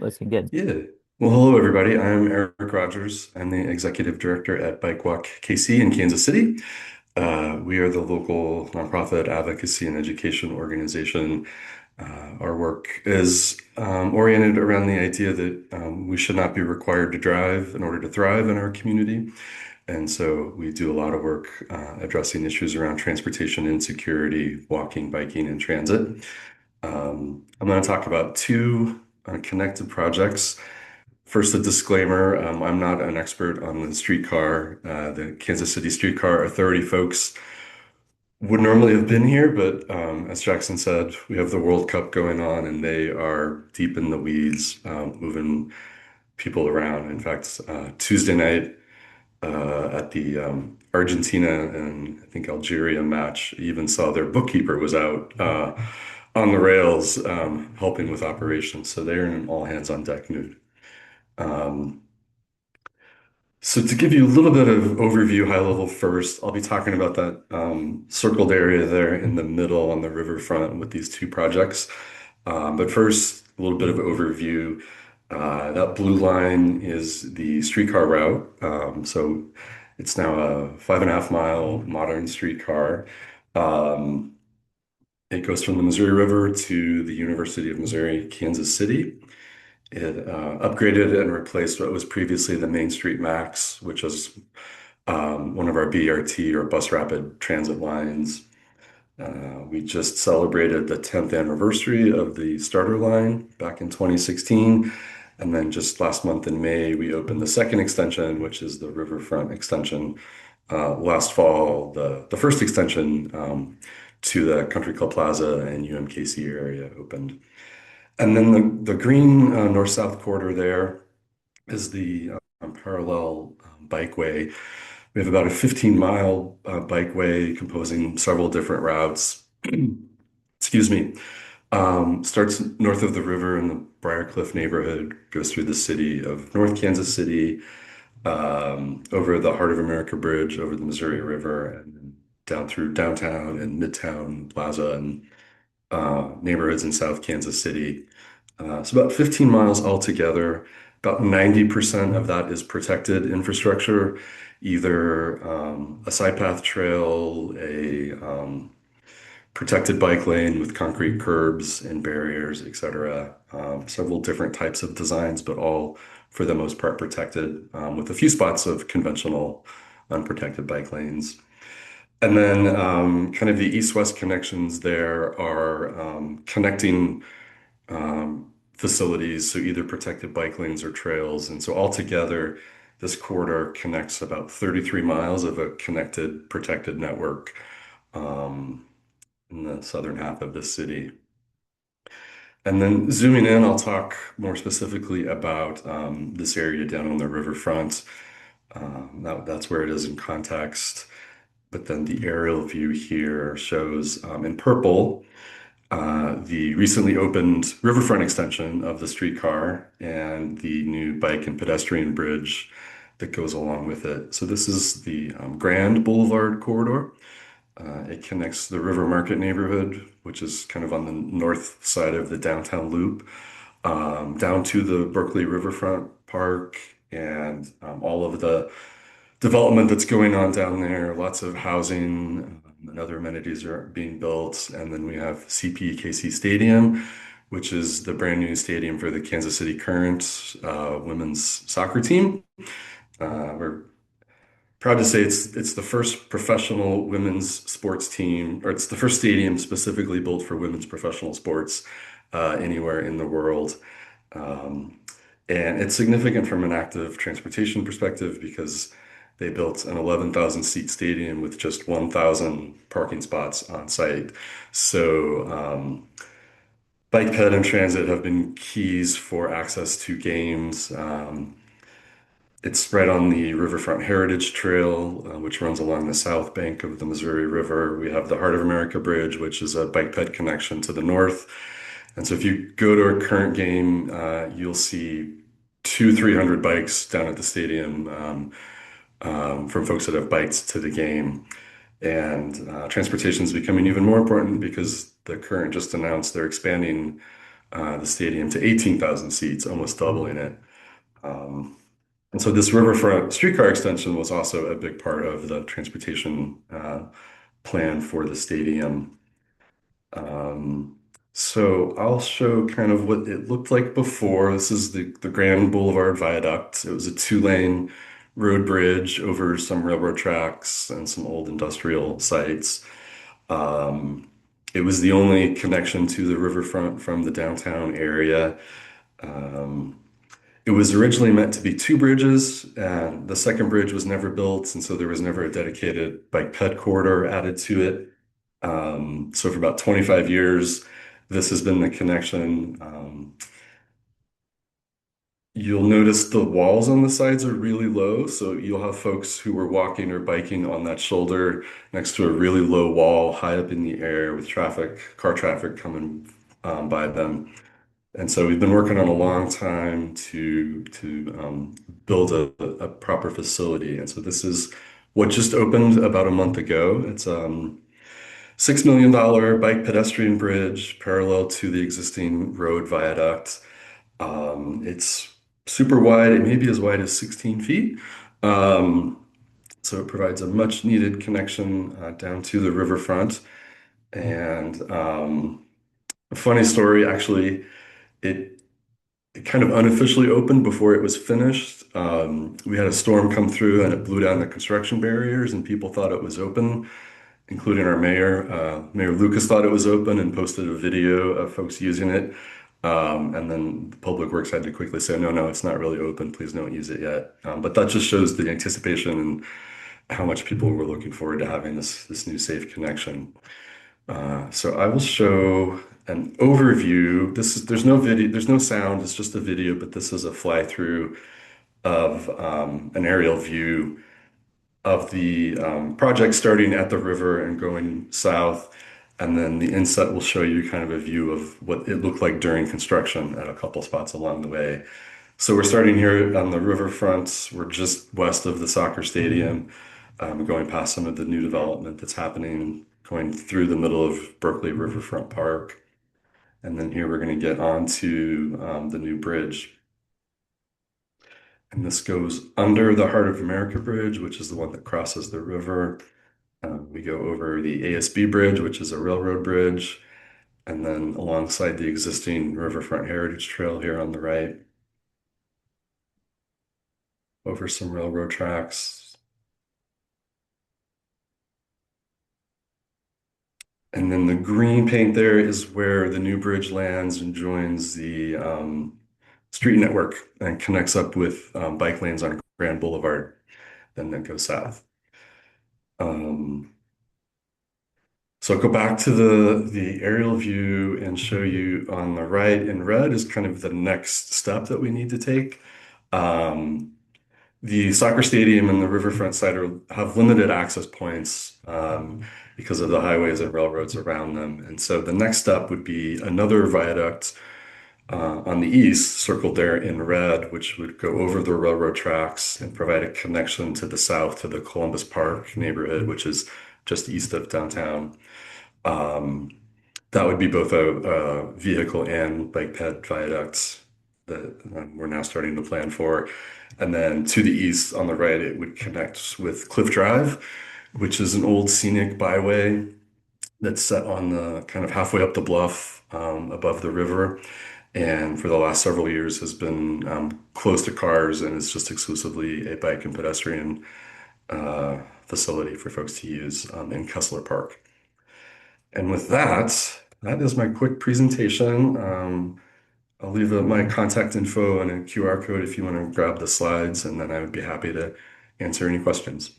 let's get good. Yeah. Well, hello, everybody. I'm Eric Rogers. I'm the executive director at BikeWalkKC in Kansas City. We are the local nonprofit advocacy and education organization. Our work is oriented around the idea that we should not be required to drive in order to thrive in our community. And so we do a lot of work addressing issues around transportation insecurity, walking, biking, and transit. I'm going to talk about two connected projects. First, a disclaimer, I'm not an expert on the streetcar. The Kansas City Streetcar Authority folks would normally have been here, but as Jackson said, we have the World Cup going on and they are deep in the weeds, moving people around. In fact, Tuesday night at the Argentina and I think Algeria match, even saw their bookkeeper was out on the rails helping with operations. So they're in an all hands on deck mood. Um, So to give you a little bit of overview, high level first, I'll be talking about that circled area there in the middle on the riverfront with these two projects. But first, a little bit of overview. That blue line is the streetcar route. So it's now a 5.5 mile modern streetcar. Um, it goes from the Missouri River to the University of Missouri, Kansas City. It upgraded and replaced what was previously the Main Street Max, which was one of our BRT or bus rapid transit lines. We just celebrated the 10th anniversary of the starter line back in 2016. And then just last month in May, we opened the second extension, which is the Riverfront extension. Last fall, the first extension to the Country Club Plaza and UMKC area opened. And then the green north-south corridor there is the parallel bikeway. We have about a 15-mile bikeway composing several different routes. Excuse me. Starts north of the river in the Briarcliff neighborhood, goes through the city of North Kansas City, over the Heart of America Bridge, over the Missouri River, and then down through downtown and Midtown Plaza and neighborhoods in South Kansas City. So about 15 miles altogether. About 90% of that is protected infrastructure, either a side path trail, a protected bike lane with concrete curbs and barriers, etc. Several different types of designs, but all for the most part protected, with a few spots of conventional unprotected bike lanes. And then kind of the east-west connections there are connecting facilities, so either protected bike lanes or trails. And so altogether, this corridor connects about 33 miles of a connected, protected network in the southern half of the city. And then zooming in, I'll talk more specifically about this area down on the riverfront. That's where it is in context. But then the aerial view here shows in purple the recently opened riverfront extension of the streetcar and the new bike and pedestrian bridge that goes along with it. So this is the Grand Boulevard corridor. It connects the River Market neighborhood, which is kind of on the north side of the downtown loop, down to the Berkeley Riverfront Park and all of the development that's going on down there. Lots of housing and other amenities are being built. And then we have CPKC Stadium, which is the brand new stadium for the Kansas City Current women's soccer team. We're proud to say it's the first professional women's sports team, or it's the first stadium specifically built for women's professional sports anywhere in the world. Um, and it's significant from an active transportation perspective because they built an 11,000 seat stadium with just 1,000 parking spots on site. So bike ped and transit have been keys for access to games. It's right on the Riverfront Heritage Trail, which runs along the south bank of the Missouri River. We have the Heart of America Bridge, which is a bike ped connection to the north. And so if you go to a current game, you'll see 300 bikes down at the stadium from folks that have biked to the game. And transportation is becoming even more important because the Current just announced they're expanding the stadium to 18,000 seats, almost doubling it. Um, and so this Riverfront streetcar extension was also a big part of the transportation plan for the stadium. Um, so I'll show kind of what it looked like before. This is the Grand Boulevard Viaduct. It was a two-lane road bridge over some railroad tracks and some old industrial sites. Um, it was the only connection to the riverfront from the downtown area. Um, it was originally meant to be two bridges, and the second bridge was never built, and so there was never a dedicated bike ped corridor added to it. So for about 25 years, this has been the connection. You'll notice the walls on the sides are really low, so you'll have folks who are walking or biking on that shoulder next to a really low wall high up in the air with car traffic coming by them. And so we've been working on a long time to build a proper facility. And so this is what just opened about a month ago. It's $6 million bike pedestrian bridge parallel to the existing road viaduct. It's super wide. It may be as wide as 16 feet. Um, so it provides a much needed connection down to the riverfront. And a funny story, actually, it it kind of unofficially opened before it was finished. We had a storm come through and it blew down the construction barriers, and people thought it was open, including our mayor. Mayor Lucas thought it was open and posted a video of folks using it. And then the Public Works had to quickly say, no, no, it's not really open. Please don't use it yet. But that just shows the anticipation and how much people were looking forward to having this new safe connection. So I will show an overview. There's no video, there's no sound, it's just a video, but this is a fly through of an aerial view of the project starting at the river and going south. And then the inset will show you kind of a view of what it looked like during construction at a couple spots along the way. So we're starting here on the riverfront. We're just west of the soccer stadium, going past some of the new development that's happening, going through the middle of Berkeley Riverfront Park. And then here we're going to get onto the new bridge. And this goes under the Heart of America Bridge, which is the one that crosses the river. We go over the ASB Bridge, which is a railroad bridge, and then alongside the existing Riverfront Heritage Trail here on the right, over some railroad tracks. And then the green paint there is where the new bridge lands and joins the street network and connects up with bike lanes on Grand Boulevard, then that goes south. So I'll go back to the aerial view and show you on the right in red is kind of the next step that we need to take. Um, the soccer stadium and the riverfront side have limited access points because of the highways and railroads around them. And so the next step would be another viaduct on the east, circled there in red, which would go over the railroad tracks and provide a connection to the south to the Columbus Park neighborhood, which is just east of downtown. Um, that would be both a vehicle and bike ped viaducts that we're now starting to plan for. And then to the east on the right, it would connect with Cliff Drive, which is an old scenic byway that's set on the kind of halfway up the bluff above the river. And for the last several years has been closed to cars and is just exclusively a bike and pedestrian facility for folks to use in Kessler Park. And with that, that is my quick presentation. I'll leave my contact info and a QR code if you want to grab the slides, and then I would be happy to answer any questions.